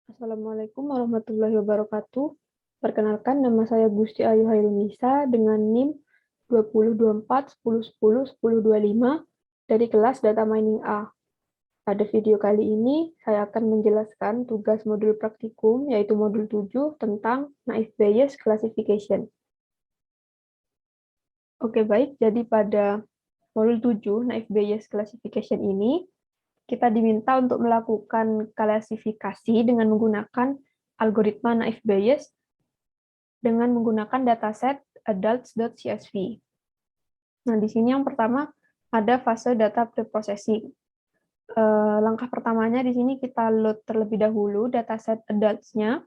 Assalamualaikum warahmatullahi wabarakatuh. Perkenalkan, nama saya Gusti Ayu Hairunisa dengan NIM 202410101025 dari kelas Data Mining A. Pada video kali ini, saya akan menjelaskan tugas modul praktikum, yaitu modul 7 tentang Naive Bayes Classification. Oke, baik. Jadi pada modul 7, Naive Bayes Classification ini, kita diminta untuk melakukan klasifikasi dengan menggunakan algoritma Naive Bayes dengan menggunakan dataset adults.csv. Nah, di sini yang pertama ada fase data preprocessing. Langkah pertamanya di sini kita load terlebih dahulu dataset adults-nya,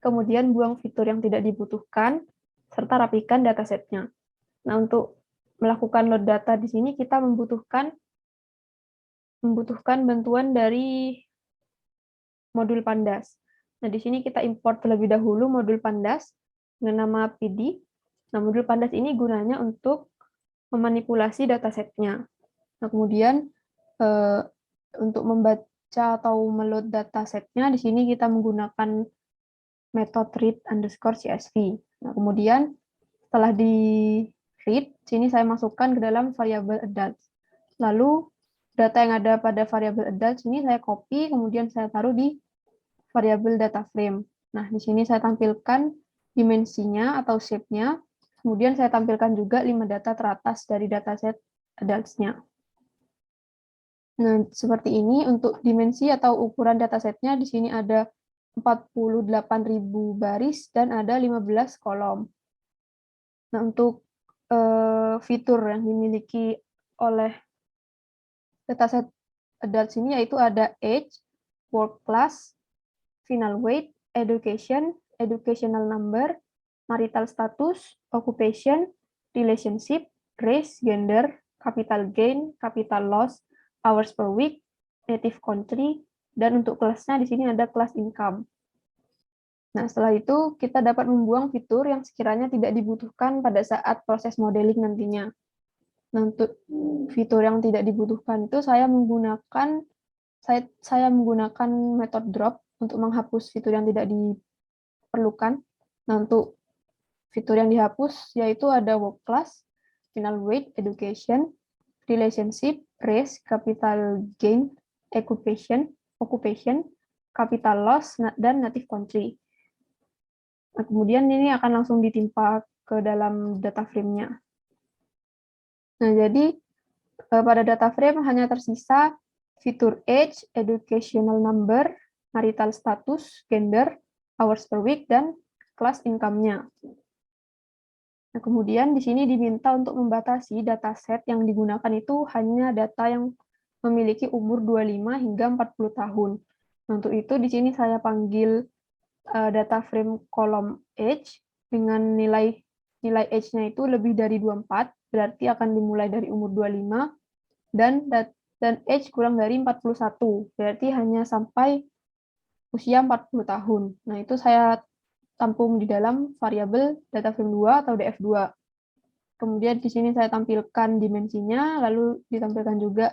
kemudian buang fitur yang tidak dibutuhkan, serta rapikan datasetnya. Nah, untuk melakukan load data di sini kita membutuhkan bantuan dari modul Pandas. Nah, di sini kita import terlebih dahulu modul Pandas dengan nama PD. Nah, modul Pandas ini gunanya untuk memanipulasi datasetnya. Nah, kemudian untuk membaca atau meload datasetnya, di sini kita menggunakan metode read_csv. Nah, kemudian setelah di read, sini saya masukkan ke dalam variabel adults. Lalu data yang ada pada variabel adults ini saya copy, kemudian saya taruh di variabel data frame. Nah, di sini saya tampilkan dimensinya atau shape-nya. Kemudian saya tampilkan juga 5 data teratas dari dataset adults-nya. Nah, seperti ini untuk dimensi atau ukuran datasetnya di sini ada 48.000 baris dan ada 15 kolom. Nah, untuk fitur yang dimiliki oleh dataset adults ini yaitu ada age, work class, final weight, education, educational number, marital status, occupation, relationship, race, gender, capital gain, capital loss, hours per week, native country, dan untuk kelasnya di sini ada kelas income. Nah, setelah itu kita dapat membuang fitur yang sekiranya tidak dibutuhkan pada saat proses modeling nantinya. Nah, untuk fitur yang tidak dibutuhkan itu saya menggunakan metode drop untuk menghapus fitur yang tidak diperlukan. Nah, untuk fitur yang dihapus yaitu ada work class, final weight, education, relationship, race, capital gain, occupation, capital loss, dan native country. Nah, kemudian ini akan langsung ditimpa ke dalam data frame-nya. Nah, jadi pada data frame hanya tersisa fitur age, educational number, marital status, gender, hours per week, dan kelas income-nya. Nah, kemudian di sini diminta untuk membatasi dataset yang digunakan itu hanya data yang memiliki umur 25 hingga 40 tahun. Nah, untuk itu di sini saya panggil data frame kolom age dengan nilai age-nya itu lebih dari 24, berarti akan dimulai dari umur 25, dan age kurang dari 41, berarti hanya sampai usia 40 tahun. Nah, itu saya tampung di dalam variabel data frame 2 atau df2. Kemudian di sini saya tampilkan dimensinya, lalu ditampilkan juga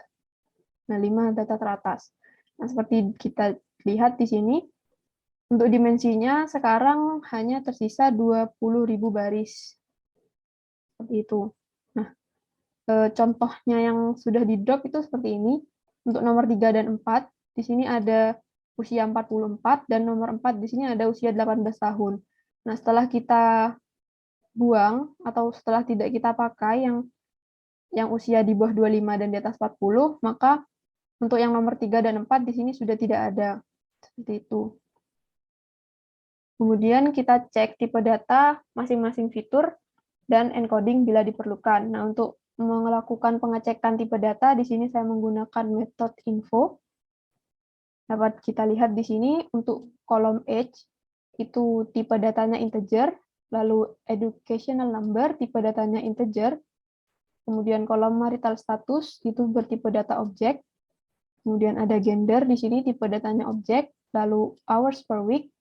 5 data teratas. Nah, seperti kita lihat di sini, untuk dimensinya sekarang hanya tersisa 20.000 baris. Seperti itu. Nah, contohnya yang sudah di-drop itu seperti ini. Untuk nomor 3 dan 4, di sini ada usia 44, dan nomor 4 di sini ada usia 18 tahun. Nah, setelah kita buang, atau setelah tidak kita pakai yang usia di bawah 25 dan di atas 40, maka untuk yang nomor 3 dan 4 di sini sudah tidak ada. Seperti itu. Kemudian kita cek tipe data masing-masing fitur dan encoding bila diperlukan. Nah, untuk melakukan pengecekan tipe data, di sini saya menggunakan metode info. Dapat kita lihat di sini untuk kolom age, itu tipe datanya integer, lalu educational number, tipe datanya integer, kemudian kolom marital status, itu bertipe data objek, kemudian ada gender, di sini tipe datanya objek, lalu hours per week,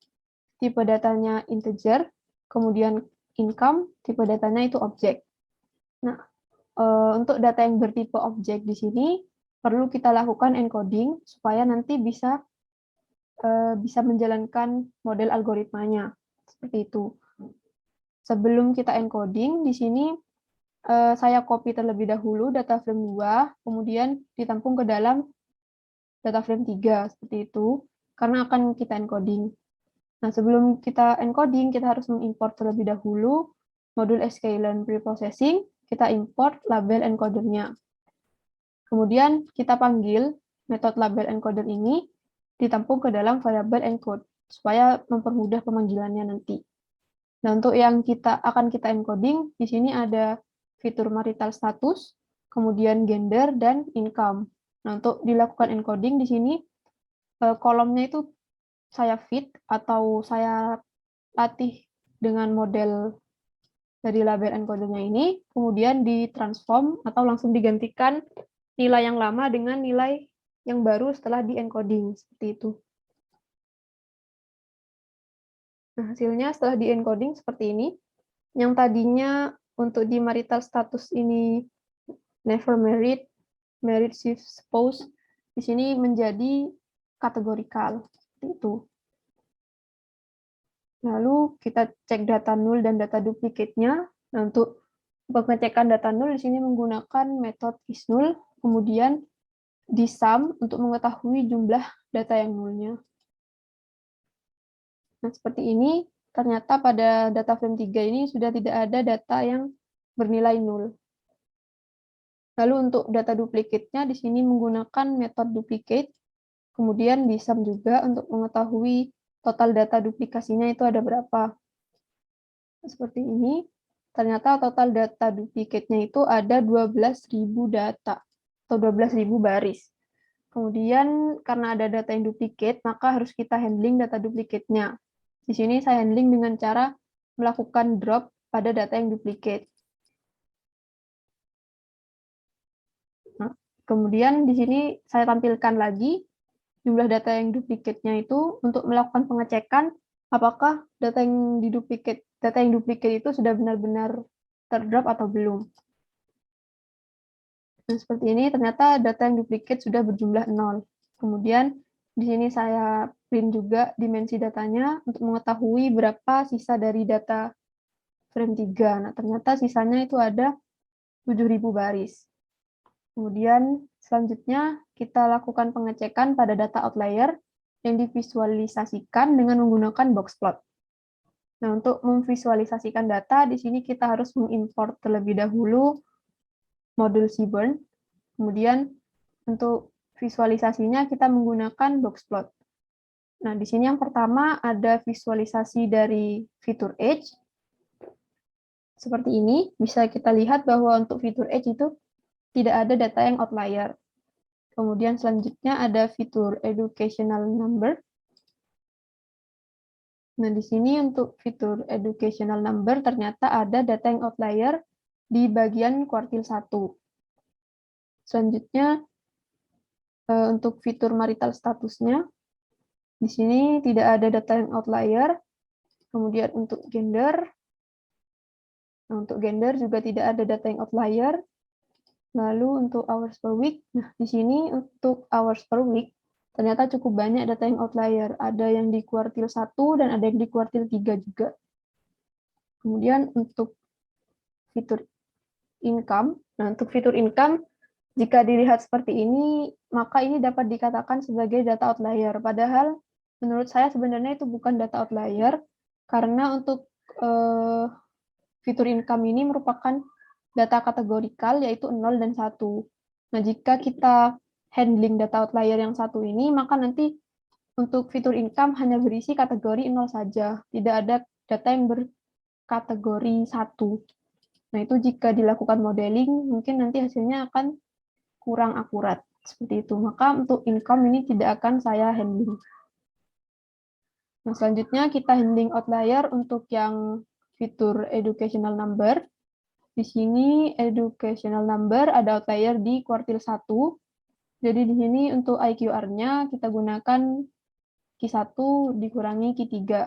tipe datanya integer, kemudian income, tipe datanya itu objek. Nah, untuk data yang bertipe objek di sini perlu kita lakukan encoding supaya nanti bisa bisa menjalankan model algoritmanya. Seperti itu. Sebelum kita encoding, di sini saya copy terlebih dahulu data frame 2, kemudian ditampung ke dalam data frame 3, seperti itu, karena akan kita encoding. Nah, sebelum kita encoding, kita harus mengimport terlebih dahulu modul sklearn preprocessing, kita import label encodernya. Kemudian kita panggil metode label encoder ini ditampung ke dalam variabel encode supaya mempermudah pemanggilannya nanti. Nah, untuk yang akan kita encoding, di sini ada fitur marital status, kemudian gender, dan income. Nah, untuk dilakukan encoding di sini, kolomnya itu saya fit atau saya latih dengan model dari label encodernya ini, kemudian ditransform atau langsung digantikan nilai yang lama dengan nilai yang baru setelah di-encoding, seperti itu. Nah, hasilnya setelah di-encoding seperti ini. Yang tadinya untuk di marital status ini never married, married, shift, spouse, di sini menjadi kategorikal, seperti itu. Lalu kita cek data null dan data duplicate-nya. Nah, untuk pengecekan data null di sini menggunakan metode isNull, kemudian disum untuk mengetahui jumlah data yang nullnya. Nah, seperti ini, ternyata pada data frame 3 ini sudah tidak ada data yang bernilai null. Lalu untuk data duplicate-nya di sini menggunakan metode duplicate, kemudian disum juga untuk mengetahui total data duplikasinya itu ada berapa. Seperti ini, ternyata total data duplicate-nya itu ada 12.000 data, atau 12.000 baris. Kemudian karena ada data yang duplicate, maka harus kita handling data duplicate-nya. Di sini saya handling dengan cara melakukan drop pada data yang duplicate. Nah, kemudian di sini saya tampilkan lagi jumlah data yang duplicate-nya itu untuk melakukan pengecekan apakah data yang duplicate itu sudah benar-benar terdrop atau belum. Nah, seperti ini ternyata data yang duplicate sudah berjumlah 0. Kemudian di sini saya print juga dimensi datanya untuk mengetahui berapa sisa dari data frame 3. Nah, ternyata sisanya itu ada 7.000 baris. Kemudian selanjutnya kita lakukan pengecekan pada data outlier yang divisualisasikan dengan menggunakan boxplot. Nah, untuk memvisualisasikan data, di sini kita harus mengimport terlebih dahulu modul Seaborn. Kemudian untuk visualisasinya kita menggunakan boxplot. Nah, di sini yang pertama ada visualisasi dari fitur edge. Seperti ini, bisa kita lihat bahwa untuk fitur edge itu tidak ada data yang outlier. Kemudian selanjutnya ada fitur educational number. Nah, di sini untuk fitur educational number ternyata ada data yang outlier di bagian kuartil 1. Selanjutnya, untuk fitur marital statusnya, di sini tidak ada data yang outlier. Kemudian untuk gender, nah, untuk gender juga tidak ada data yang outlier. Lalu untuk hours per week, nah di sini untuk hours per week, ternyata cukup banyak data yang outlier. Ada yang di kuartil 1 dan ada yang di kuartil 3 juga. Kemudian untuk fitur income, nah untuk fitur income, jika dilihat seperti ini, maka ini dapat dikatakan sebagai data outlier. Padahal menurut saya sebenarnya itu bukan data outlier, karena untuk fitur income ini merupakan data kategorikal, yaitu 0 dan 1. Nah, jika kita handling data outlier yang satu ini, maka nanti untuk fitur income hanya berisi kategori 0 saja. Tidak ada data yang berkategori 1. Nah, itu jika dilakukan modeling, mungkin nanti hasilnya akan kurang akurat. Seperti itu. Maka untuk income ini tidak akan saya handling. Nah, selanjutnya kita handling outlier untuk yang fitur educational number. Di sini educational number ada outlier di kuartil 1. Jadi di sini untuk IQR-nya kita gunakan Q1 dikurangi Q3.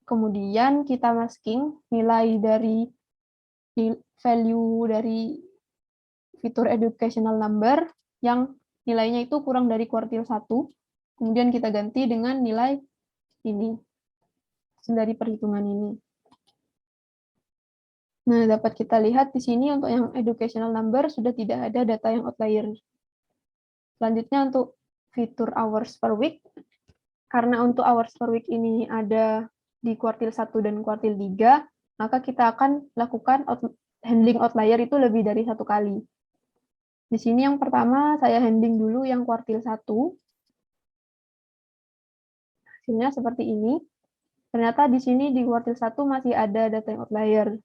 Kemudian kita masking nilai dari value dari fitur educational number yang nilainya itu kurang dari kuartil 1. Kemudian kita ganti dengan nilai ini, dari perhitungan ini. Nah, dapat kita lihat di sini untuk yang educational number sudah tidak ada data yang outlier. Selanjutnya untuk fitur hours per week, karena untuk hours per week ini ada di kuartil 1 dan kuartil 3, maka kita akan lakukan handling outlier itu lebih dari 1 kali. Di sini yang pertama saya handling dulu yang kuartil 1. Hasilnya seperti ini. Ternyata di sini di kuartil 1 masih ada data yang outlier.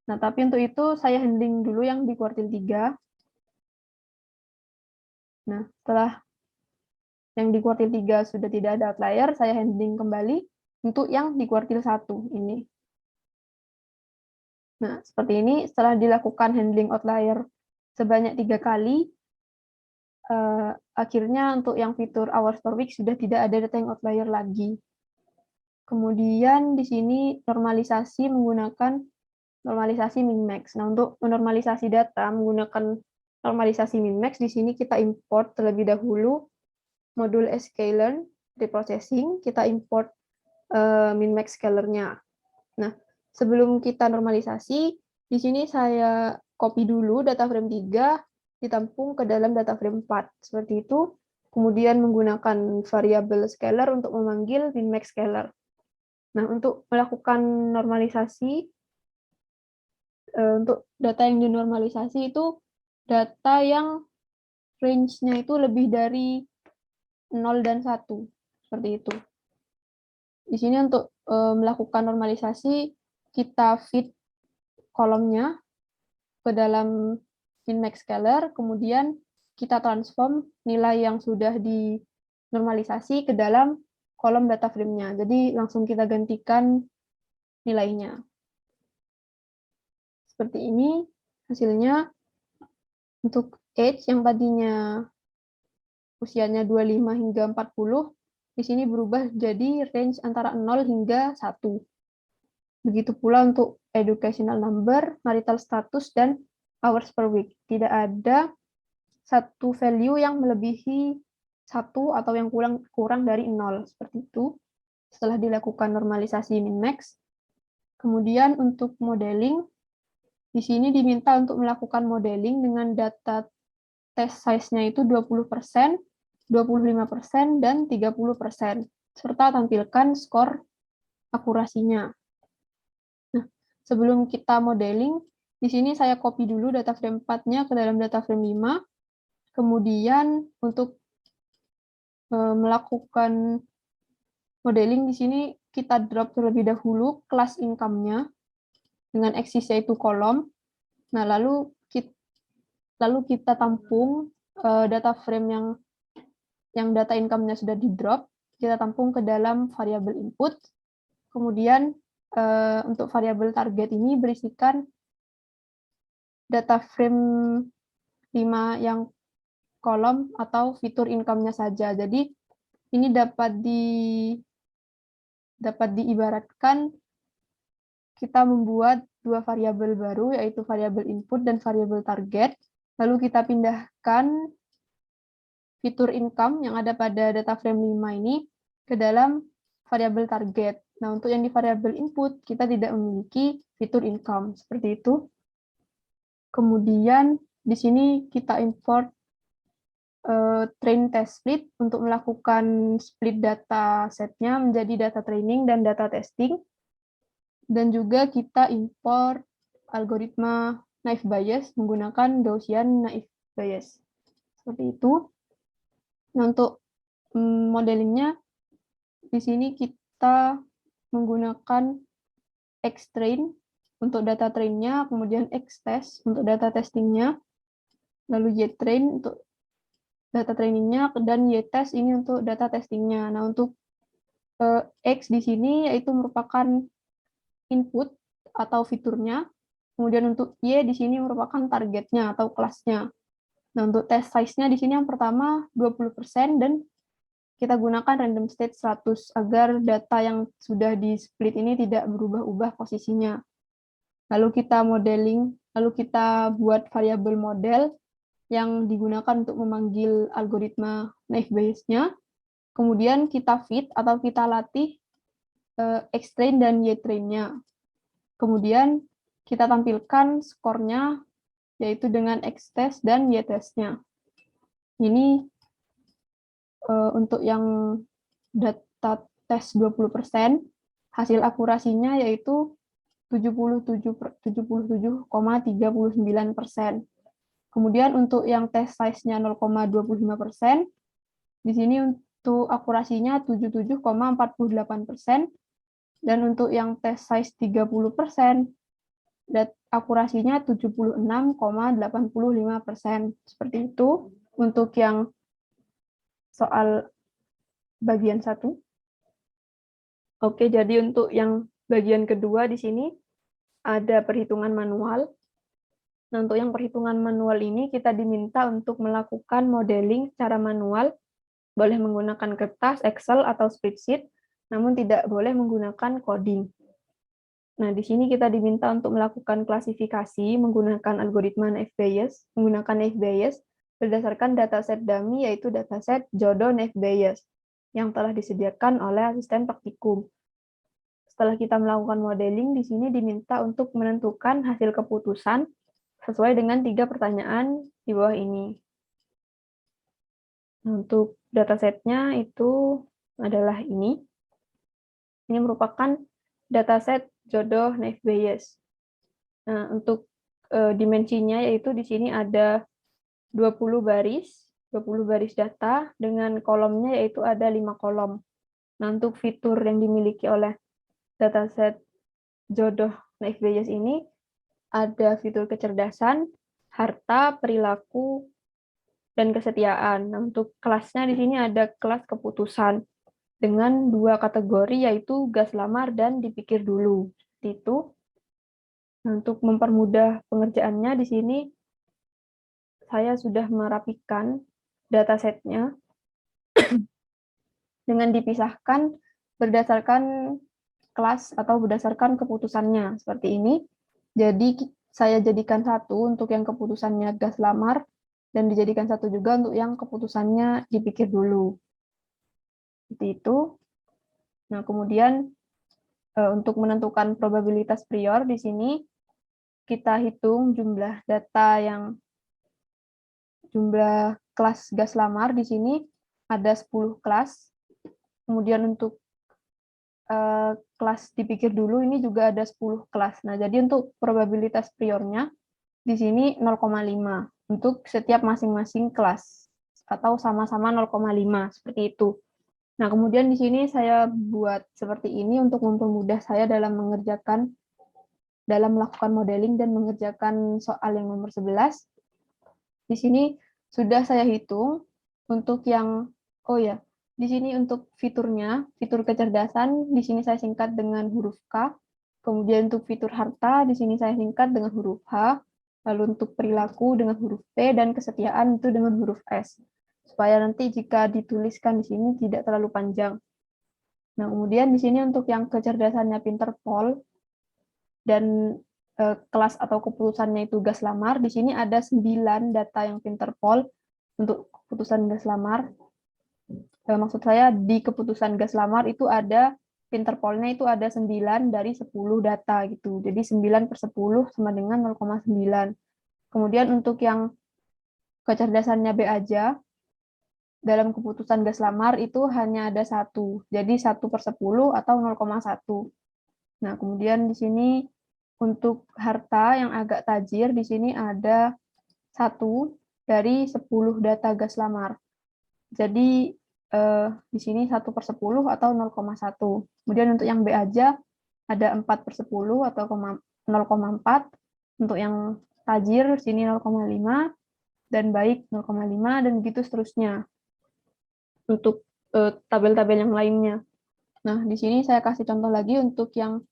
Nah, tapi untuk itu saya handling dulu yang di kuartil 3. Nah, setelah yang di kuartil 3 sudah tidak ada outlier, saya handling kembali untuk yang di kuartil 1 ini. Nah, seperti ini setelah dilakukan handling outlier sebanyak 3 kali, akhirnya untuk yang fitur hours per week sudah tidak ada data yang outlier lagi. Kemudian di sini normalisasi menggunakan normalisasi min-max. Nah, untuk menormalisasi data menggunakan normalisasi min-max, di sini kita import terlebih dahulu modul sklearn reprocessing, kita import min-max scalernya. Nah, sebelum kita normalisasi, di sini saya copy dulu data frame 3, ditampung ke dalam data frame 4. Seperti itu. Kemudian menggunakan variabel scalar untuk memanggil min-max scalar. Nah, untuk melakukan normalisasi, untuk data yang dinormalisasi itu data yang range-nya itu lebih dari 0 dan 1. Seperti itu. Di sini untuk melakukan normalisasi, kita feed kolomnya ke dalam min-max scalar, kemudian kita transform nilai yang sudah dinormalisasi ke dalam kolom data frame-nya. Jadi langsung kita gantikan nilainya. Seperti ini hasilnya. Untuk age yang tadinya usianya 25 hingga 40, di sini berubah jadi range antara 0 hingga 1. Begitu pula untuk educational number, marital status, dan hours per week. Tidak ada satu value yang melebihi 1 atau yang kurang dari 0. Seperti itu. Setelah dilakukan normalisasi min-max. Kemudian untuk modeling, di sini diminta untuk melakukan modeling dengan data test size-nya itu 20%, 25%, dan 30%, serta tampilkan skor akurasinya. Nah, sebelum kita modeling, di sini saya copy dulu data frame 4-nya ke dalam data frame 5, kemudian untuk melakukan modeling di sini kita drop terlebih dahulu kelas income-nya dengan axis yaitu kolom. Nah, lalu kita tampung data frame yang data income-nya sudah di drop, kita tampung ke dalam variabel input. Kemudian untuk variabel target ini berisikan data frame 5 yang kolom atau fitur income-nya saja. Jadi ini dapat diibaratkan kita membuat dua variabel baru, yaitu variabel input dan variabel target. Lalu kita pindahkan fitur income yang ada pada data frame 5 ini ke dalam variabel target. Nah, untuk yang di variabel input, kita tidak memiliki fitur income. Seperti itu. Kemudian, di sini kita import train test split untuk melakukan split data setnya menjadi data training dan data testing. Dan juga kita import algoritma naive Bayes menggunakan Gaussian naive Bayes. Seperti itu. Nah, untuk modelingnya, di sini kita menggunakan X-train untuk data train-nya, kemudian X-test untuk data testing-nya, lalu Y-train untuk data training-nya, dan Y-test ini untuk data testing-nya. Nah, untuk X di sini yaitu merupakan input atau fiturnya, kemudian untuk Y di sini merupakan targetnya atau kelasnya. Nah, untuk test size-nya di sini yang pertama 20% dan kita gunakan random state 100 agar data yang sudah di-split ini tidak berubah-ubah posisinya. Lalu kita modeling, lalu kita buat variabel model yang digunakan untuk memanggil algoritma naive Bayes-nya. Kemudian kita fit atau kita latih X-train dan Y-train-nya. Kemudian kita tampilkan skornya, yaitu dengan X-test dan Y-test-nya. Ini untuk yang data tes 20%, hasil akurasinya yaitu 77,39%. Kemudian untuk yang tes size-nya 0,25%, di sini untuk akurasinya 77,48%, dan untuk yang tes size 30%, akurasinya 76,85%. Seperti itu untuk yang soal bagian 1. Oke, jadi untuk yang bagian kedua di sini ada perhitungan manual. Nah, untuk yang perhitungan manual ini kita diminta untuk melakukan modeling secara manual, boleh menggunakan kertas, Excel, atau spreadsheet, namun tidak boleh menggunakan coding. Nah, di sini kita diminta untuk melakukan klasifikasi menggunakan algoritma naive Bayes, berdasarkan dataset dummy, yaitu dataset jodoh naive Bayes yang telah disediakan oleh asisten praktikum. Setelah kita melakukan modeling, di sini diminta untuk menentukan hasil keputusan sesuai dengan 3 pertanyaan di bawah ini. Untuk datasetnya itu adalah ini. Ini merupakan dataset jodoh naive Bayes. Nah, untuk dimensinya yaitu di sini ada 20 baris data dengan kolomnya yaitu ada 5 kolom. Nah, untuk fitur yang dimiliki oleh dataset jodoh naive Bayes ini ada fitur kecerdasan, harta, perilaku, dan kesetiaan. Nah, untuk kelasnya di sini ada kelas keputusan dengan 2 kategori yaitu gas lamar dan dipikir dulu. Seperti itu. Nah, untuk mempermudah pengerjaannya di sini saya sudah merapikan datasetnya dengan dipisahkan berdasarkan kelas atau berdasarkan keputusannya seperti ini. Jadi saya jadikan satu untuk yang keputusannya gas lamar dan dijadikan satu juga untuk yang keputusannya dipikir dulu. Seperti itu. Nah, kemudian untuk menentukan probabilitas prior di sini kita hitung jumlah data jumlah kelas gas lamar di sini ada 10 kelas. Kemudian untuk kelas dipikir dulu ini juga ada 10 kelas. Nah, jadi untuk probabilitas priornya di sini 0,5 untuk setiap masing-masing kelas atau sama-sama 0,5 seperti itu. Nah, kemudian di sini saya buat seperti ini untuk mempermudah saya dalam melakukan modeling dan mengerjakan soal yang nomor 11. Di sini sudah saya hitung untuk yang di sini untuk fiturnya, fitur kecerdasan, di sini saya singkat dengan huruf K. Kemudian untuk fitur harta, di sini saya singkat dengan huruf H. Lalu untuk perilaku dengan huruf P, dan kesetiaan itu dengan huruf S. Supaya nanti jika dituliskan di sini tidak terlalu panjang. Nah, kemudian di sini untuk yang kecerdasannya Pinterpol, dan kelas atau keputusannya itu gas lamar, di sini ada 9 data yang Pinterpol untuk keputusan gas lamar. Maksud saya di keputusan gas lamar itu ada Pinterpolnya itu ada 9 dari 10 data gitu. Jadi 9 per 10 sama dengan 0,9. Kemudian untuk yang kecerdasannya B aja, dalam keputusan gas lamar itu hanya ada 1. Jadi 1 per 10 atau 0,1. Nah, kemudian di sini untuk harta yang agak tajir, di sini ada 1 dari 10 data gas lamar. Jadi di sini 1 per 10 atau 0,1. Kemudian untuk yang B aja ada 4 per 10 atau 0,4. Untuk yang tajir di sini 0,5 dan baik 0,5 dan begitu seterusnya. Untuk tabel-tabel yang lainnya. Nah, di sini saya kasih contoh lagi untuk yang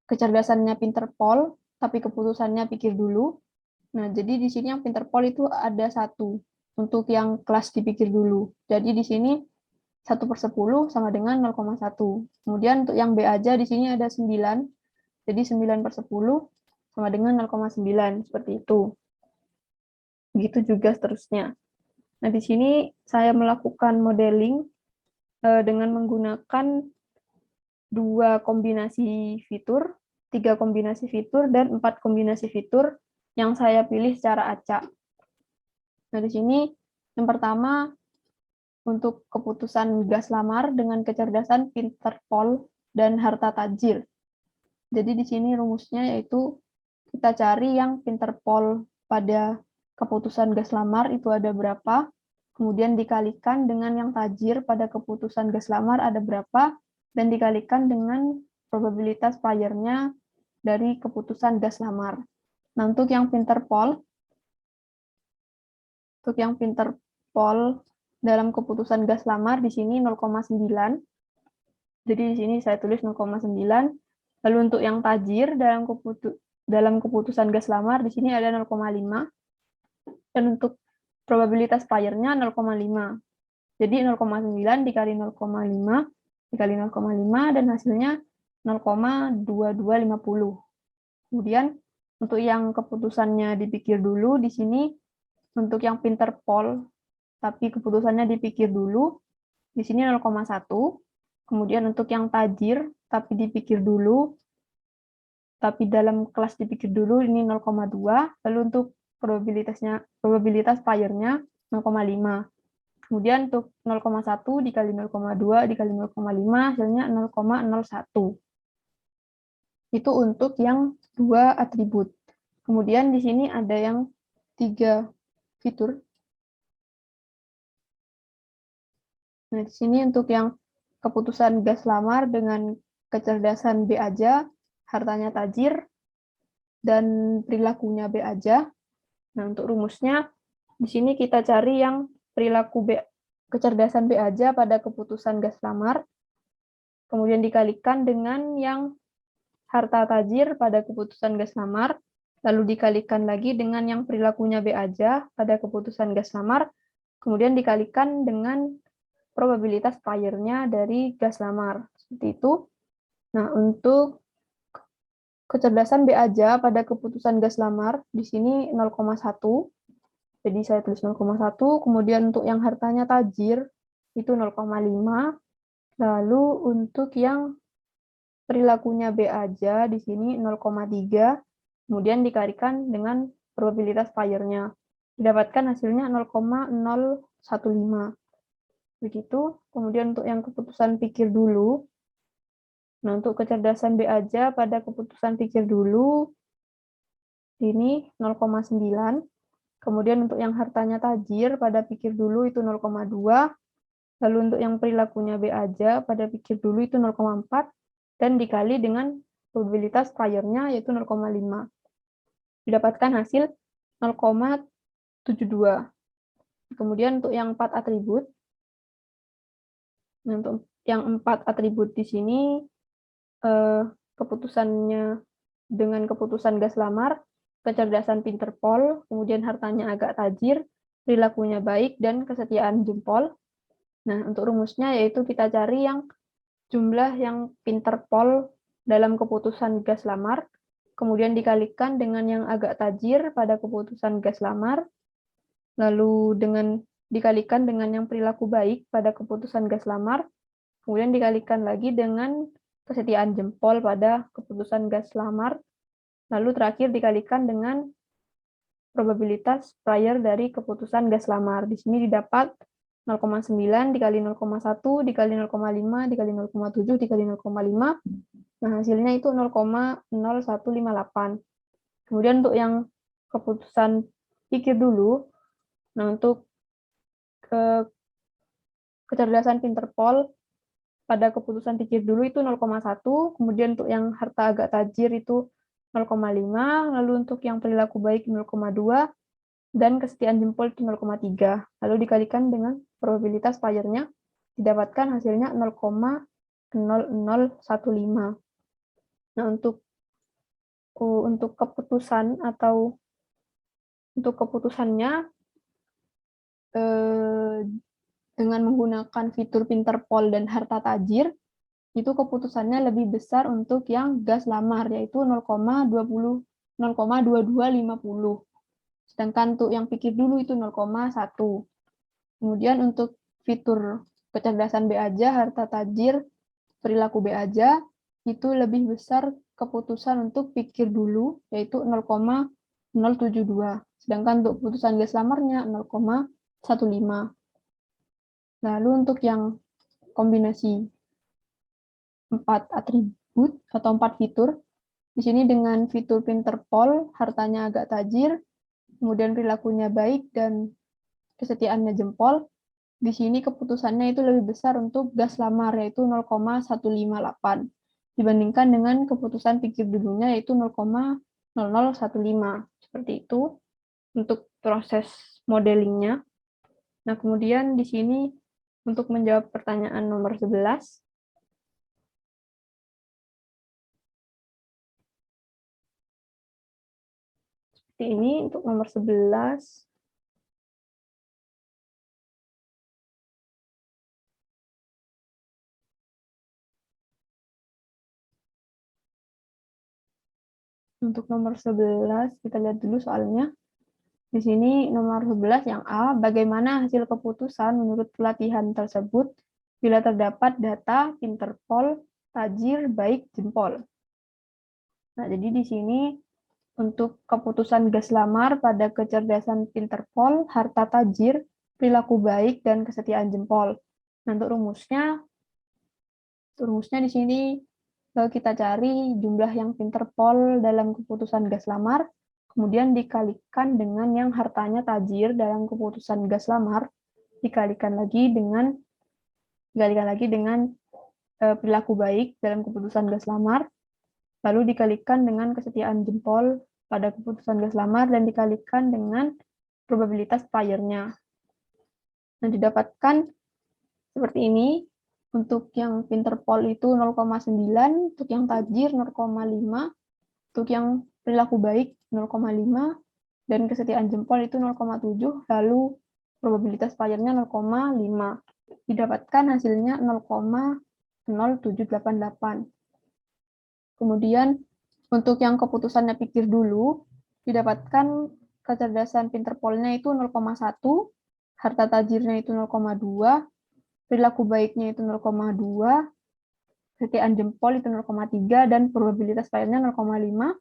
kecerdasannya Pinterpol, tapi keputusannya pikir dulu. Nah, jadi di sini yang Pinterpol itu ada 1 untuk yang kelas dipikir dulu. Jadi di sini 1 per 10 sama dengan 0,1. Kemudian untuk yang B aja di sini ada 9. Jadi 9 per 10 sama dengan 0,9. Seperti itu. Begitu juga seterusnya. Nah, di sini saya melakukan modeling dengan menggunakan 2 kombinasi fitur, 3 kombinasi fitur, dan 4 kombinasi fitur yang saya pilih secara acak. Nah, di sini yang pertama untuk keputusan gas lamar dengan kecerdasan pinter pol dan harta tajir. Jadi di sini rumusnya yaitu kita cari yang pinter pol pada keputusan gas lamar itu ada berapa, kemudian dikalikan dengan yang tajir pada keputusan gas lamar ada berapa, dan dikalikan dengan probabilitas playernya dari keputusan gas lamar. Nah, untuk yang pinter pol dalam keputusan gas lamar di sini 0,9. Jadi di sini saya tulis 0,9. Lalu untuk yang tajir dalam keputusan gas lamar di sini ada 0,5. Dan untuk probabilitas playernya 0,5. Jadi 0,9 dikali 0,5 dikali 0,5 dan hasilnya 0,2250. Kemudian untuk yang keputusannya dipikir dulu di sini untuk yang pinter pol tapi keputusannya dipikir dulu di sini 0,1. Kemudian untuk yang tajir tapi dipikir dulu tapi dalam kelas dipikir dulu ini 0,2. Lalu untuk probabilitas playernya 0,5. Kemudian untuk 0,1 dikali 0,2 dikali 0,5 hasilnya 0,01. Itu untuk yang 2 atribut. Kemudian di sini ada yang 3 fitur. Nah, di sini untuk yang keputusan gas lamar dengan kecerdasan B aja, hartanya tajir, dan perilakunya B aja. Nah, untuk rumusnya, di sini kita cari yang perilaku B, kecerdasan B aja pada keputusan gas lamar, kemudian dikalikan dengan yang harta tajir pada keputusan gas lamar, lalu dikalikan lagi dengan yang perilakunya B aja pada keputusan gas lamar, kemudian dikalikan dengan probabilitas playernya dari gas lamar. Seperti itu. Nah, untuk kecerdasan B aja pada keputusan gas lamar, di sini 0,1. Jadi saya tulis 0,1. Kemudian untuk yang hartanya tajir, itu 0,5. Lalu untuk yang perilakunya B aja, di sini 0,3. Kemudian dikalikan dengan probabilitas playernya. Didapatkan hasilnya 0,015. Begitu. Kemudian untuk yang keputusan pikir dulu, nah untuk kecerdasan B aja pada keputusan pikir dulu, ini 0,9. Kemudian untuk yang hartanya tajir pada pikir dulu itu 0,2. Lalu untuk yang perilakunya B aja pada pikir dulu itu 0,4. Dan dikali dengan probabilitas playernya yaitu 0,5. Didapatkan hasil 0,72. Kemudian untuk yang 4 atribut, nah, untuk yang 4 atribut di sini keputusannya dengan keputusan gas lamar, kecerdasan pinter pol, kemudian hartanya agak tajir, perilakunya baik, dan kesetiaan jempol. Nah, untuk rumusnya yaitu kita cari yang jumlah yang pinter pol dalam keputusan gas lamar, kemudian dikalikan dengan yang agak tajir pada keputusan gas lamar, lalu dikalikan dengan yang perilaku baik pada keputusan gas lamar, kemudian dikalikan lagi dengan kesetiaan jempol pada keputusan gas lamar, lalu terakhir dikalikan dengan probabilitas prior dari keputusan gas lamar. Di sini didapat 0,9 dikali 0,1 dikali 0,5 dikali 0,7 dikali 0,5. Nah, hasilnya itu 0,0158. Kemudian untuk yang keputusan pikir dulu, nah untuk kecerdasan pinter pol pada keputusan pikir dulu itu 0,1, kemudian untuk yang harta agak tajir itu 0,5, lalu untuk yang perilaku baik 0,2, dan kesetiaan jempol itu 0,3. Lalu dikalikan dengan probabilitas playernya, didapatkan hasilnya 0,0015. Nah, untuk keputusan atau untuk keputusannya dengan menggunakan fitur pinter pol dan harta tajir, itu keputusannya lebih besar untuk yang gas lamar, yaitu 0,2250. Sedangkan untuk yang pikir dulu itu 0,1. Kemudian untuk fitur kecerdasan B aja, harta tajir, perilaku B aja, itu lebih besar keputusan untuk pikir dulu, yaitu 0,072. Sedangkan untuk keputusan gas lamarnya 0,15. Lalu untuk yang kombinasi 4 atribut atau 4 fitur, di sini dengan fitur pinter pol, hartanya agak tajir, kemudian perilakunya baik dan kesetiaannya jempol. Di sini keputusannya itu lebih besar untuk gas lamar, yaitu 0,158, dibandingkan dengan keputusan pikir dulunya, yaitu 0,0015. Seperti itu untuk proses modelingnya. Nah, kemudian di sini untuk menjawab pertanyaan nomor 11, seperti ini untuk nomor 11. Untuk nomor 11, kita lihat dulu soalnya. Di sini nomor 11 yang A, bagaimana hasil keputusan menurut pelatihan tersebut bila terdapat data Pinterpol, tajir, baik, jempol. Nah, jadi di sini untuk keputusan gas lamar pada kecerdasan Pinterpol, harta tajir, perilaku baik, dan kesetiaan jempol. Nah, untuk rumusnya di sini kita cari jumlah yang Pinterpol dalam keputusan gas lamar, kemudian dikalikan dengan yang hartanya tajir dalam keputusan gas lamar, dikalikan lagi dengan perilaku baik dalam keputusan gas lamar, lalu dikalikan dengan kesetiaan jempol pada keputusan gas lamar, dan dikalikan dengan probabilitas prior-nya. Nah, didapatkan seperti ini. Untuk yang Pinterpol itu 0,9, untuk yang tajir 0,5, untuk yang perilaku baik 0,5, dan kesetiaan jempol itu 0,7, lalu probabilitas prior-nya 0,5. Didapatkan hasilnya 0,0788. Kemudian untuk yang keputusannya pikir dulu, didapatkan kecerdasan Pinterpolnya itu 0,1, harta tajirnya itu 0,2, perilaku baiknya itu 0,2, kesetiaan jempol itu 0,3, dan probabilitas prior-nya 0,5.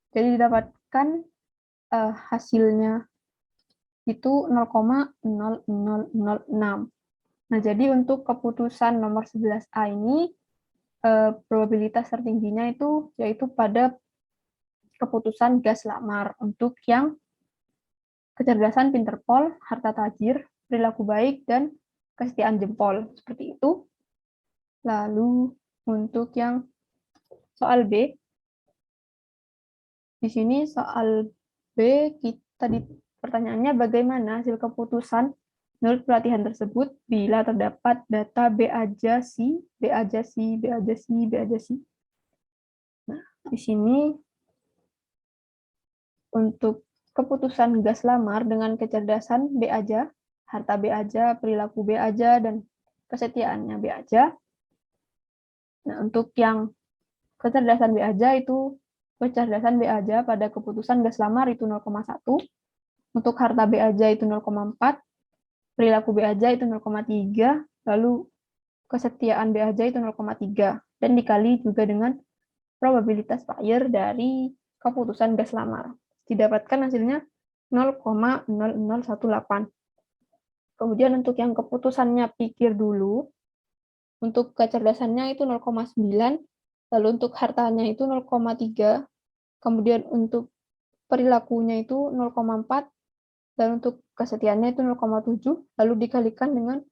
Jadi didapatkan hasilnya itu 0,0006. Nah, jadi untuk keputusan nomor 11A ini, probabilitas tertingginya itu yaitu pada keputusan gas lamar untuk yang kecerdasan Pinterpol, harta tajir, perilaku baik, dan kesetiaan jempol. Seperti itu. Lalu untuk yang soal B, di sini soal B kita di pertanyaannya bagaimana hasil keputusan menurut pelatihan tersebut bila terdapat data B aja C, B aja C, B aja C, B aja C. Nah, di sini untuk keputusan gas lamar dengan kecerdasan B aja, harta B aja, perilaku B aja, dan kesetiaannya B aja. Nah, untuk yang kecerdasan B aja itu kecerdasan B aja pada keputusan gas lamar itu 0,1, untuk harta B aja itu 0,4, perilaku B aja itu 0,3, lalu kesetiaan B aja itu 0,3, dan dikali juga dengan probabilitas prior dari keputusan gas lamar. Didapatkan hasilnya 0,0018. Kemudian untuk yang keputusannya pikir dulu, untuk kecerdasannya itu 0,9, lalu untuk hartanya itu 0,3, kemudian untuk perilakunya itu 0,4, dan untuk kesetiaannya itu 0,7, lalu dikalikan dengan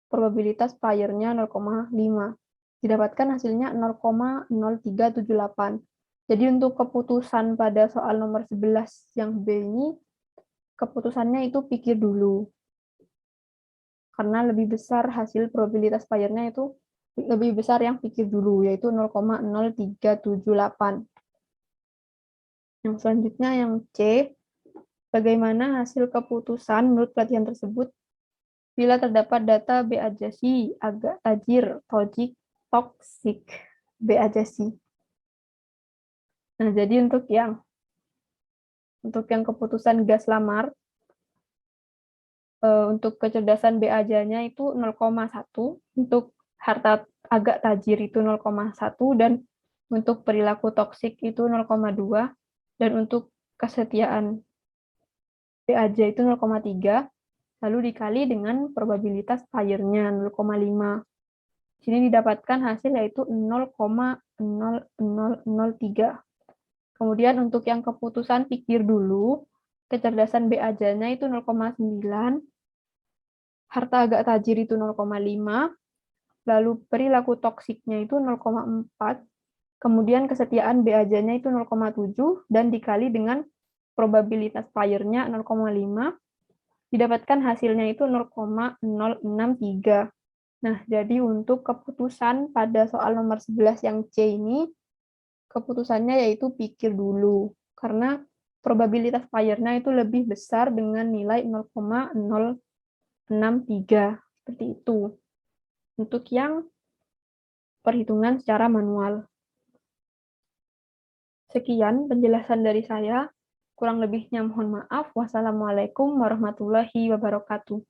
probabilitas prior-nya 0,5. Didapatkan hasilnya 0,0378. Jadi untuk keputusan pada soal nomor 11 yang B ini, keputusannya itu pikir dulu. Karena lebih besar hasil probabilitas prior-nya itu lebih besar yang pikir dulu, yaitu 0,0378. Yang selanjutnya yang C, bagaimana hasil keputusan menurut pelatihan tersebut bila terdapat data B aja C, agak tajir, toksik, B aja C. Nah, jadi untuk yang keputusan gas lamar, untuk kecerdasan BAJ-nya itu 0,1, untuk harta agak tajir itu 0,1, dan untuk perilaku toksik itu 0,2, dan untuk kesetiaan BAJ itu 0,3, lalu dikali dengan probabilitas FIRE-nya 0,5. Sini didapatkan hasil yaitu 0,0003. Kemudian untuk yang keputusan pikir dulu, kecerdasan BAJ-nya itu 0,9, harta agak tajir itu 0,5, lalu perilaku toksiknya itu 0,4, kemudian kesetiaan BAJ-nya itu 0,7, dan dikali dengan probabilitas FIRE-nya 0,5, didapatkan hasilnya itu 0,063. Nah, jadi untuk keputusan pada soal nomor 11 yang C ini, keputusannya yaitu pikir dulu, karena probabilitas FIRE-nya itu lebih besar dengan nilai 0,063. Seperti itu. Untuk yang perhitungan secara manual. Sekian penjelasan dari saya. Kurang lebihnya mohon maaf. Wassalamualaikum warahmatullahi wabarakatuh.